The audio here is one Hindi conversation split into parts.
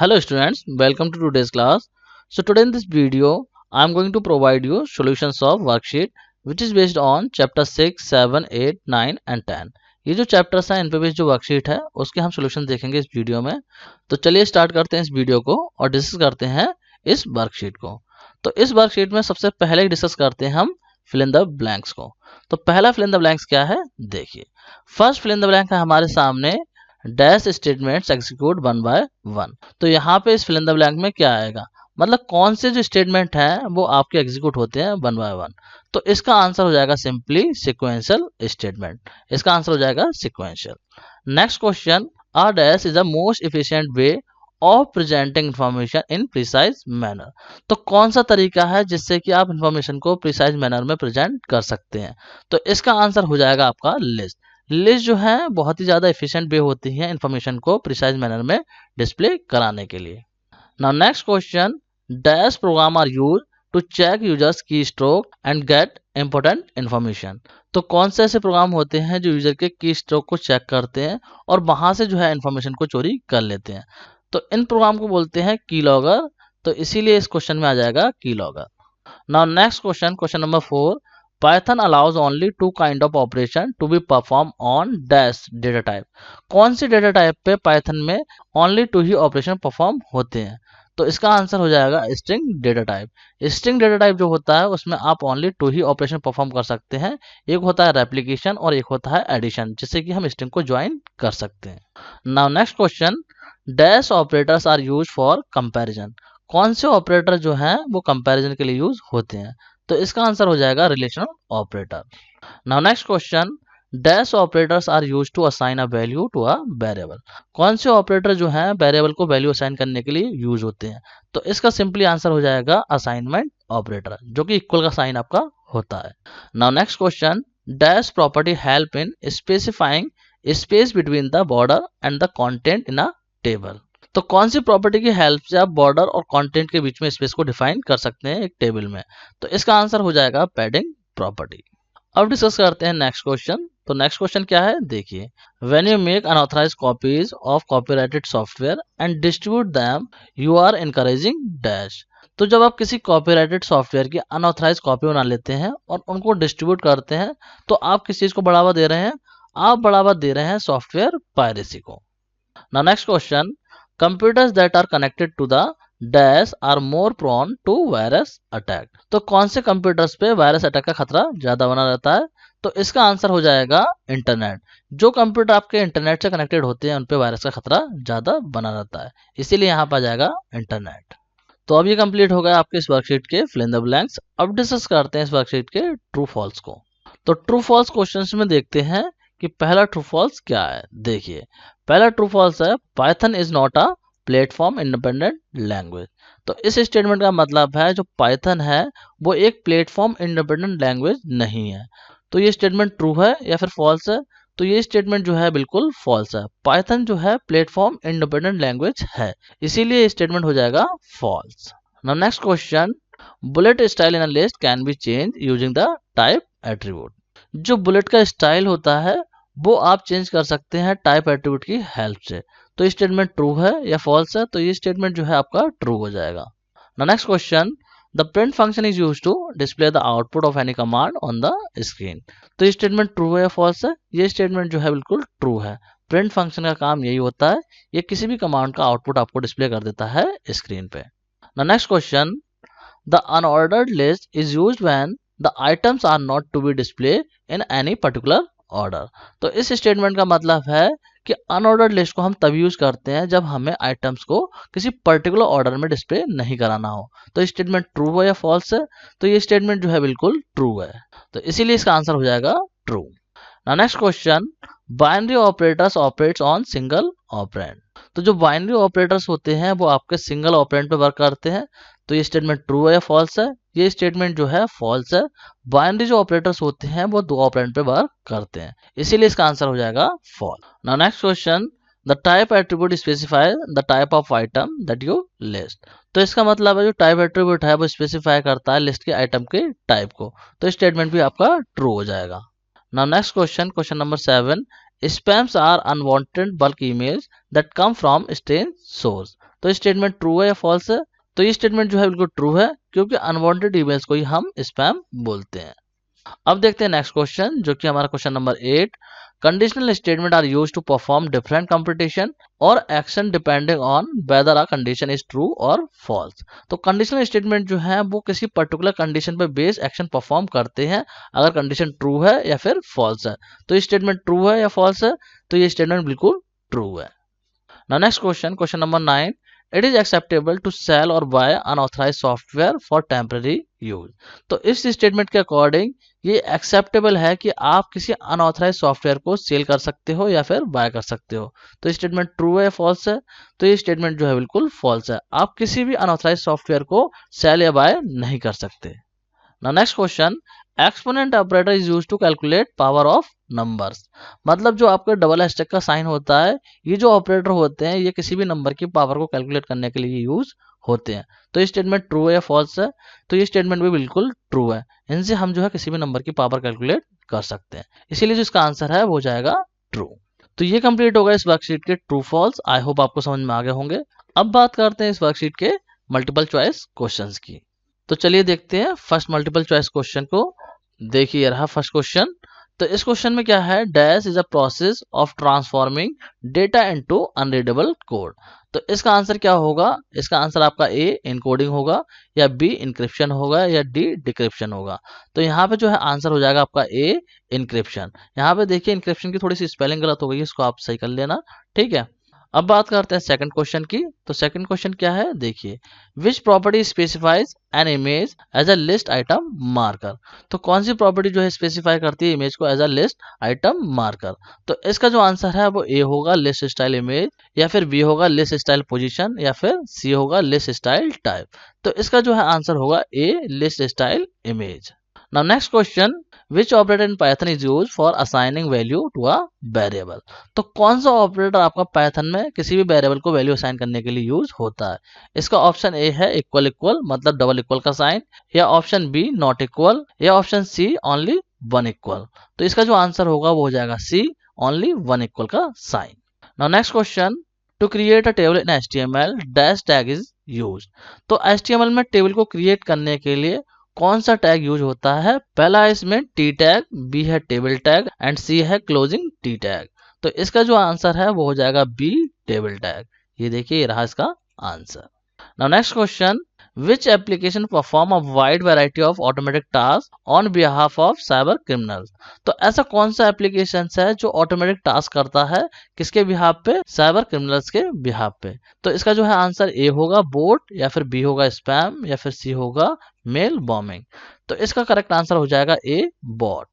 Hello students, welcome to today's class. So today in this video, I am going to provide you solutions of worksheet which is based on chapter 6, 7, 8, 9 and 10. ये जो चैप्टर्स हैं इन पे बेस्ड जो वर्कशीट है उसके हम सॉल्यूशन देखेंगे इस वीडियो में। तो चलिए स्टार्ट करते हैं इस वीडियो को और डिस्कस करते हैं इस वर्कशीट को। तो इस वर्कशीट में सबसे पहले डिस्कस करते हैं हम फिल इन द ब्लैंक्स को। तो पहला फिल इन द ब्लैंक्स क्या है, देखिए first fill in the blank है हमारे सामने डैश स्टेटमेंट्स एग्जीक्यूट 1 बाय 1। तो यहाँ पे इस फिल इन द ब्लैंक में क्या आएगा, मतलब कौन से जो स्टेटमेंट हैं वो आपके एग्जीक्यूट होते हैं 1 बाय 1। तो इसका आंसर हो जाएगा सिंपली सिक्वेंशियल स्टेटमेंट। इसका आंसर हो जाएगा sequential. Next question, a dash is the most efficient way of presenting information in precise manner. तो कौन सा तरीका है जिससे कि आप इंफॉर्मेशन को प्रिसाइज मैनर में प्रेजेंट कर सकते हैं। तो इसका आंसर हो जाएगा आपका लिस्ट। लिस्ट जो है बहुत ही ज़्यादा एफिशिएंट वे होती है इन्फॉर्मेशन को प्रिसाइज मैनर में डिस्प्ले कराने के लिए। Now next question, dash program are use to check users key stroke and get important information. तो कौन से ऐसे प्रोग्राम होते हैं जो यूजर के की स्ट्रोक को चेक करते हैं और वहां से जो है इन्फॉर्मेशन को चोरी कर लेते हैं। तो इन प्रोग्राम को बोलते हैं की लॉगर। तो इसीलिए इस क्वेश्चन में आ जाएगा की logger. Now next question, question number 4, Python allows only two kind of operation to be performed on dash data type। कौन सी डेटा टाइप पे Python में only two ही ऑपरेशन परफॉर्म होते हैं। तो इसका आंसर हो जाएगा string data type. String data type जो होता है उसमें आप only two ही ऑपरेशन परफॉर्म कर सकते हैं। एक होता है रेप्लिकेशन और एक होता है एडिशन, जिससे कि हम स्ट्रिंग को ज्वाइन कर सकते हैं। Now next question, dash operators are use for comparison. कौन से ऑपरेटर जो हैं वो कंपैरिजन के लिए यूज होते हैं। तो इसका आंसर हो जाएगा relational operator. Now next question, dash operators are use to assign a value to a variable. कौन से ऑपरेटर जो हैं वेरिएबल को वैल्यू असाइन करने के लिए यूज होते हैं। तो इसका सिंपली आंसर हो जाएगा असाइनमेंट ऑपरेटर, जो कि इक्वल का साइन आपका होता है। Now next question, dash property help in specifying space between the border and the content in a table. तो कौन सी प्रॉपर्टी की हेल्प से आप बॉर्डर और कंटेंट के बीच में स्पेस को डिफाइन कर सकते हैं एक टेबल में। तो इसका आंसर हो जाएगा पैडिंग प्रॉपर्टी। अब डिस्कस करते हैं नेक्स्ट क्वेश्चन। तो नेक्स्ट क्वेश्चन क्या है, देखिए when you make unauthorised copies of copyrighted software and distribute them you are encouraging dash. तो जब आप किसी कॉपीराइटेड सॉफ्टवेयर की अनऑथराइज कॉपी बना लेते हैं और उनको डिस्ट्रीब्यूट करते हैं तो आप किस चीज को बढ़ावा दे रहे हैं, आप बढ़ावा दे रहे हैं सॉफ्टवेयर पायरेसी को। Now next question, computers that are connected to the dash are more prone to virus attack। तो कौन से कंप्यूटर्स पे वायरस अटैक का खतरा ज्यादा बना रहता है। तो इसका आंसर हो जाएगा इंटरनेट। जो कंप्यूटर आपके इंटरनेट से कनेक्टेड होते हैं उन पे वायरस का खतरा ज्यादा बना रहता है, इसीलिए यहाँ पर आ जाएगा इंटरनेट। तो अब ये कंप्लीट हो गया आपके इस वर्कशीट के फिल इन द ब्लैंक्स। अब डिस्कस करते हैं इस वर्कशीट के ट्रू फॉल्स को। तो ट्रू फॉल्स क्वेश्चंस में देखते हैं कि पहला ट्रू फॉल्स क्या है। देखिए पहला ट्रू फॉल्स है Python is not a platform independent language. तो इस स्टेटमेंट का मतलब है जो पाइथन है वो एक प्लेटफॉर्म इंडिपेंडेंट लैंग्वेज नहीं है। तो ये स्टेटमेंट ट्रू है या फिर फॉल्स है। तो ये स्टेटमेंट जो है बिल्कुल फॉल्स है। पाइथन जो है प्लेटफॉर्म इंडिपेंडेंट लैंग्वेज है, इसीलिए स्टेटमेंट हो जाएगा false. Now next question, bullet style in a list can be change using the type attribute. जो बुलेट का स्टाइल होता है वो आप चेंज कर सकते हैं टाइप एट्रीब्यूट की हेल्प से। तो ये स्टेटमेंट ट्रू है या फॉल्स है। तो ये स्टेटमेंट जो है आपका ट्रू हो जाएगा। Next question, the print function is used to display the output of any command on the screen. तो ये स्टेटमेंट ट्रू है या फॉल्स है। ये स्टेटमेंट जो है बिल्कुल ट्रू है। प्रिंट फंक्शन का काम यही होता है, ये किसी भी कमांड का आउटपुट आपको डिस्प्ले कर देता है स्क्रीन पे। Next question, the unordered list is used when the items are not to be display in any particular order. तो इस स्टेटमेंट का मतलब है कि अनऑर्डर्ड लिस्ट को हम तभी यूज करते हैं जब हमें आइटम्स को किसी पर्टिकुलर ऑर्डर में डिस्प्ले नहीं कराना हो। तो स्टेटमेंट ट्रू है या फॉल्स है। तो ये स्टेटमेंट जो है बिल्कुल ट्रू है, तो इसीलिए इसका आंसर हो जाएगा true. Now next question, binary operators operates on single operand. तो जो बाइनरी ऑपरेटर्स होते हैं वो आपके सिंगल ऑपरेंड पे वर्क करते हैं। तो ये स्टेटमेंट ट्रू है या फॉल्स है। ये स्टेटमेंट जो है फॉल्स है। बाइनरी जो ऑपरेटर्स होते हैं वो दो ऑपरेंड पे वर्क करते हैं, इसीलिए इसका आंसर हो जाएगा false. Now next question, the type attribute specify the type of item that you list. तो इसका मतलब है जो टाइप एट्रीब्यूट है वो स्पेसिफाई करता है लिस्ट के आइटम के टाइप को। तो स्टेटमेंट भी आपका ट्रू हो जाएगा। Now next question, question number 7, spams are unwanted bulk emails that come from strange source। तो स्टेटमेंट ट्रू है या फॉल्स है? तो ये स्टेटमेंट जो है बिल्कुल ट्रू है, क्योंकि अनवांटेड ईमेल्स को ही हम स्पैम बोलते हैं। अब देखते हैं नेक्स्ट क्वेश्चन, जो कि हमारा question number 8। Conditional statement are used to perform different competition or action depending on whether a condition is true or false. तो कंडीशनल स्टेटमेंट जो है वो किसी पर्टिकुलर कंडीशन पर बेस एक्शन परफॉर्म करते हैं, अगर कंडीशन ट्रू है या फिर फॉल्स है। तो ये स्टेटमेंट ट्रू है या फॉल्स है? तो ये स्टेटमेंट बिल्कुल ट्रू है। Now next question, question number 9। It is acceptable to sell or buy unauthorised software for temporary use. तो इस स्टेटमेंट के अकॉर्डिंग ये एक्सेप्टेबल है कि आप किसी अनऑथराइज सॉफ्टवेयर को सेल कर सकते हो या फिर बाय कर सकते हो। तो ये स्टेटमेंट ट्रू है या फॉल्स है? तो ये स्टेटमेंट जो है बिल्कुल फॉल्स है। आप किसी भी अनऑथराइज सॉफ्टवेयर को सेल या बाय नहीं कर सकते। Now next question, exponent operator is use to calculate power of numbers. मतलब जो आपका डबल हैशटैग का साइन होता है, ये जो ऑपरेटर होते हैं ये किसी भी नंबर की पावर को कैलकुलेट करने के लिए यूज होते हैं। तो ये स्टेटमेंट ट्रू है या फॉल्स है? तो ये स्टेटमेंट भी बिल्कुल ट्रू है। इनसे हम जो है किसी भी नंबर की पावर कैलकुलेट कर सकते हैं, इसीलिए जो इसका आंसर है वो हो जाएगा ट्रू। तो ये कंप्लीट होगा इस वर्कशीट के ट्रू फॉल्स। आई होप आपको समझ में आ गए होंगे। अब बात करते हैं इस वर्कशीट के मल्टीपल चॉइस क्वेश्चंस की। तो चलिए देखते हैं फर्स्ट मल्टीपल चॉइस क्वेश्चन को। देखिए रहा फर्स्ट क्वेश्चन। तो इस क्वेश्चन में क्या है, dash is a process of transforming data into unreadable code. तो इसका आंसर क्या होगा? इसका आंसर आपका ए इनकोडिंग होगा, या बी इनक्रिप्शन होगा, या डी डिक्रिप्शन होगा। तो यहाँ पे जो है आंसर हो जाएगा आपका ए इनक्रिप्शन। यहाँ पे देखिए इनक्रिप्शन की थोड़ी सी स्पेलिंग गलत हो गई है, इसको आप सही कर लेना, ठीक है। अब बात करते हैं सेकंड क्वेश्चन की। तो सेकंड क्वेश्चन क्या है, देखिए which property specifies an image as a list item marker. तो कौन सी प्रॉपर्टी जो है स्पेसिफाई करती है इमेज को as a list item marker. तो इसका जो आंसर है वो ए होगा लिस्ट स्टाइल इमेज, या फिर बी होगा लिस्ट स्टाइल पोजीशन, या फिर सी होगा लिस्ट स्टाइल टाइप। तो इसका जो है आंसर होगा a list style image. Now next question, which operator in Python is used for assigning value to a variable। तो कौन सा ऑपरेटर आपका पाइथन में किसी भी वेरिएबल को वैल्यू असाइन करने के लिए यूज होता है? इसका ऑप्शन ए है इक्वल इक्वल, मतलब डबल इक्वल का साइन, या ऑप्शन बी नॉट इक्वल, या option C only one equal. तो इसका जो आंसर होगा वो हो जाएगा सी ओनली वन इक्वल का sign. Now next question, to create a table in HTML dash tag is use. तो HTML में टेबल को क्रिएट करने के लिए कौन सा टैग यूज होता है? पहला है इसमें टी टैग, बी है टेबल टैग, एंड सी है क्लोजिंग टी टैग। तो इसका जो आंसर है वो हो जाएगा बी टेबल टैग। ये देखिए ये रहा इसका answer. Now next question, which application perform a wide variety of automatic task on behalf of cyber criminals. तो ऐसा कौन सा एप्लीकेशन है जो ऑटोमेटिक टास्क करता है, किसके बिहाफ पे? साइबर क्रिमिनल्स के बिहाफ पे। तो इसका जो है आंसर ए होगा बोट, या फिर बी होगा स्पैम, या फिर सी होगा मेल बॉम्बिंग। तो इसका करेक्ट आंसर हो जाएगा ए बॉट।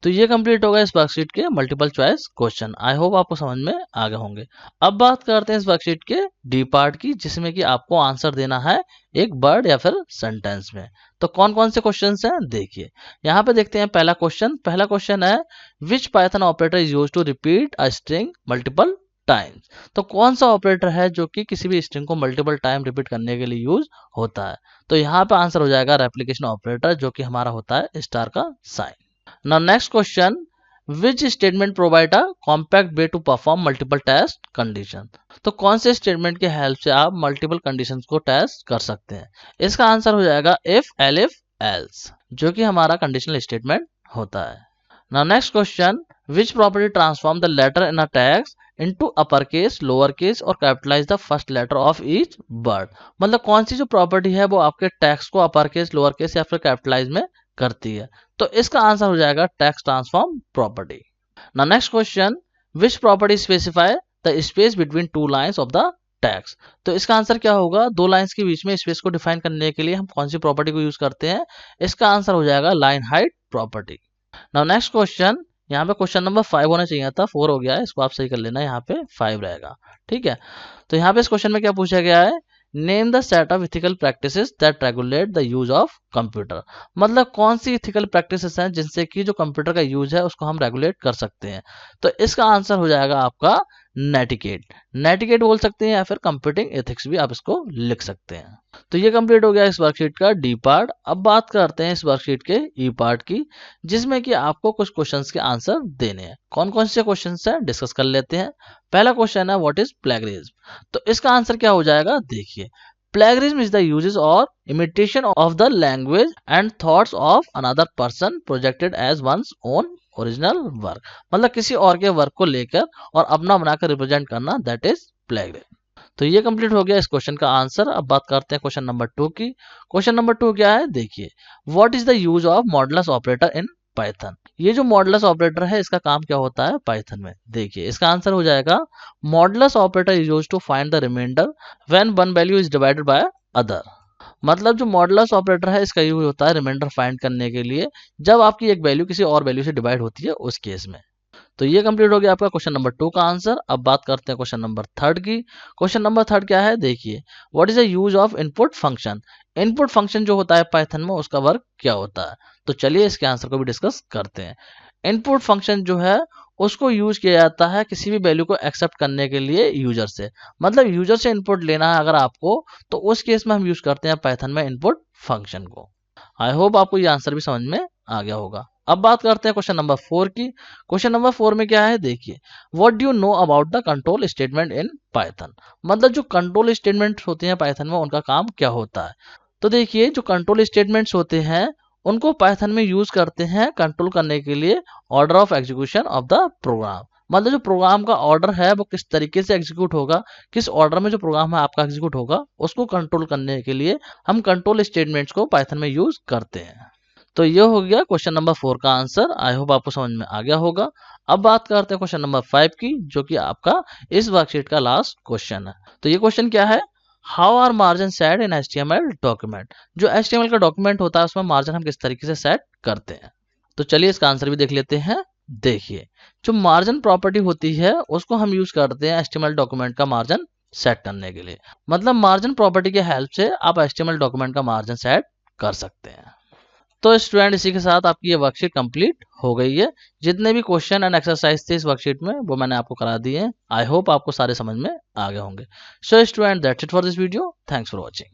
तो ये कंप्लीट होगा इस वर्कशीट के multiple choice question. I hope आपको समझ में आ गए होंगे। अब बात करते हैं इस वर्कशीट के डी पार्ट की, जिसमें कि आपको आंसर देना है एक वर्ड या फिर सेंटेंस में। तो कौन कौन से क्वेश्चंस हैं देखिए। यहाँ पे देखते हैं पहला क्वेश्चन है which Python operator is used to repeat a string multiple times. तो कौन सा ऑपरेटर है जो कि किसी भी स्ट्रिंग को मल्टीपल टाइम रिपीट करने के लिए यूज होता है? तो यहाँ पे आंसर हो जाएगा रेप्लिकेशन ऑपरेटर, जो कि हमारा होता है स्टार का sign. Now next question, which statement provide a compact way to perform multiple test condition। तो कौन से स्टेटमेंट के हेल्प से आप मल्टीपल कंडीशंस को टेस्ट कर सकते हैं? इसका आंसर हो जाएगा if elif else, जो कि हमारा कंडीशनल स्टेटमेंट होता है। Now next question, which property transform the letter in a text into uppercase, lowercase और capitalize the first letter of each word। मतलब कौन सी जो प्रॉपर्टी है वो आपके टेक्स्ट को अपरकेस, लोअरकेस या फिर कैपिटलाइज में करती है? तो इसका आंसर हो जाएगा text transform property. Now next question, which property specify the space between two lines of the text. तो इसका आंसर क्या होगा? दो लाइंस के बीच में स्पेस को डिफाइन करने के लिए हम कौन सी प्रॉपर्टी को यूज करते हैं? इसका आंसर हो जाएगा line height property. Now next question, यहाँ पे क्वेश्चन नंबर 5 होना चाहिए था, 4 हो गया है, इसको आप सही कर लेना, यहाँ पे 5 रहेगा, ठीक है। तो यहाँ पे इस क्वेश्चन में क्या पूछा गया है, name the set of ethical practices that regulate the use of computer. मतलब कौन सी इथिकल प्रैक्टिसेस हैं जिनसे कि जो कंप्यूटर का यूज है उसको हम रेगुलेट कर सकते हैं? तो इसका आंसर हो जाएगा आपका नेटिकेट, नेटिकेट बोल सकते हैं या फिर कंप्यूटिंग एथिक्स भी आप इसको लिख सकते हैं। तो ये कंप्लीट हो गया इस वर्कशीट का डी पार्ट। अब बात करते हैं इस वर्कशीट के ई पार्ट की, जिसमें कि आपको कुछ क्वेश्चंस के आंसर देने हैं। कौन कौन से क्वेश्चंस हैं डिस्कस कर लेते हैं। पहला क्वेश्चन है व्हाट इज प्लेगरिज्म। तो इसका आंसर क्या हो जाएगा, देखिए plagiarism is the uses or imitation of the language and thoughts of another person projected as one's own original work. मतलब किसी और के वर्क को लेकर और अपना बनाकर रिप्रेजेंट करना, दैट इज प्लेगरिज्म। तो ये कंप्लीट हो गया इस क्वेश्चन का आंसर। अब बात करते हैं क्वेश्चन नंबर 2 की। क्वेश्चन नंबर 2 क्या है, देखिए what is the use of modulus operator in Python. ये जो मॉडुलस ऑपरेटर है इसका काम क्या होता है पाइथन में, देखिए इसका आंसर हो जाएगा modulus operator is used to find the remainder when one value is divided by other. मतलब जो मॉडुलस ऑपरेटर है इसका यूज होता है रिमाइंडर फाइंड करने के लिए जब आपकी एक वैल्यू किसी और वैल्यू से डिवाइड होती है उस केस में। तो ये कंप्लीट हो गया आपका क्वेश्चन नंबर 2 का आंसर। अब बात करते हैं क्वेश्चन नंबर 3 की। क्वेश्चन नंबर 3 क्या है, देखिए what is the use of input function. Input function जो होता है पाइथन में उसका वर्क क्या होता है। तो चलिए इसके आंसर को भी डिस्कस करते हैं। इनपुट फंक्शन जो है उसको यूज किया जाता है किसी भी वैल्यू को एक्सेप्ट करने के लिए यूजर से। मतलब यूजर से इनपुट लेना है अगर आपको, तो उस केस में हम यूज करते हैं पाइथन में इनपुट फंक्शन को। आई होप आपको ये आंसर भी समझ में आ गया होगा। अब बात करते हैं क्वेश्चन नंबर 4 की। क्वेश्चन नंबर 4 में क्या है, देखिए what do you know about the control statement in Python. मतलब जो कंट्रोल स्टेटमेंट होते हैं पाइथन में उनका काम क्या होता है। तो देखिए जो कंट्रोल स्टेटमेंट्स होते हैं उनको पाइथन में यूज करते हैं कंट्रोल करने के लिए order of execution of the program. मतलब जो प्रोग्राम का ऑर्डर है वो किस तरीके से एग्जीक्यूट होगा, किस ऑर्डर में जो प्रोग्राम है आपका एग्जीक्यूट होगा, उसको कंट्रोल करने के लिए हम कंट्रोल स्टेटमेंट्स को पाइथन में यूज करते हैं। तो ये हो गया क्वेश्चन नंबर 4 का आंसर। आई होप आपको समझ में आ गया होगा। अब बात करते हैं क्वेश्चन नंबर 5 की, जो कि आपका इस वर्कशीट का लास्ट क्वेश्चन है। तो ये क्वेश्चन क्या है, how are margin set in HTML document. जो HTML का डॉक्यूमेंट होता है उसमें मार्जिन हम किस तरीके से सेट करते हैं। तो चलिए इसका आंसर भी देख लेते हैं। देखिए जो मार्जिन प्रॉपर्टी होती है उसको हम यूज करते हैं HTML डॉक्यूमेंट का मार्जिन सेट करने के लिए। मतलब मार्जिन प्रॉपर्टी के हेल्प से आप HTML डॉक्यूमेंट का मार्जिन सेट कर सकते हैं। तो स्टूडेंट इसी के साथ आपकी ये वर्कशीट कंप्लीट हो गई है। जितने भी क्वेश्चन एंड एक्सरसाइज थे इस वर्कशीट में वो मैंने आपको करा दिए हैं। आई होप आपको सारे समझ में आ गए होंगे। So student that's it for this video. Thanks for watching.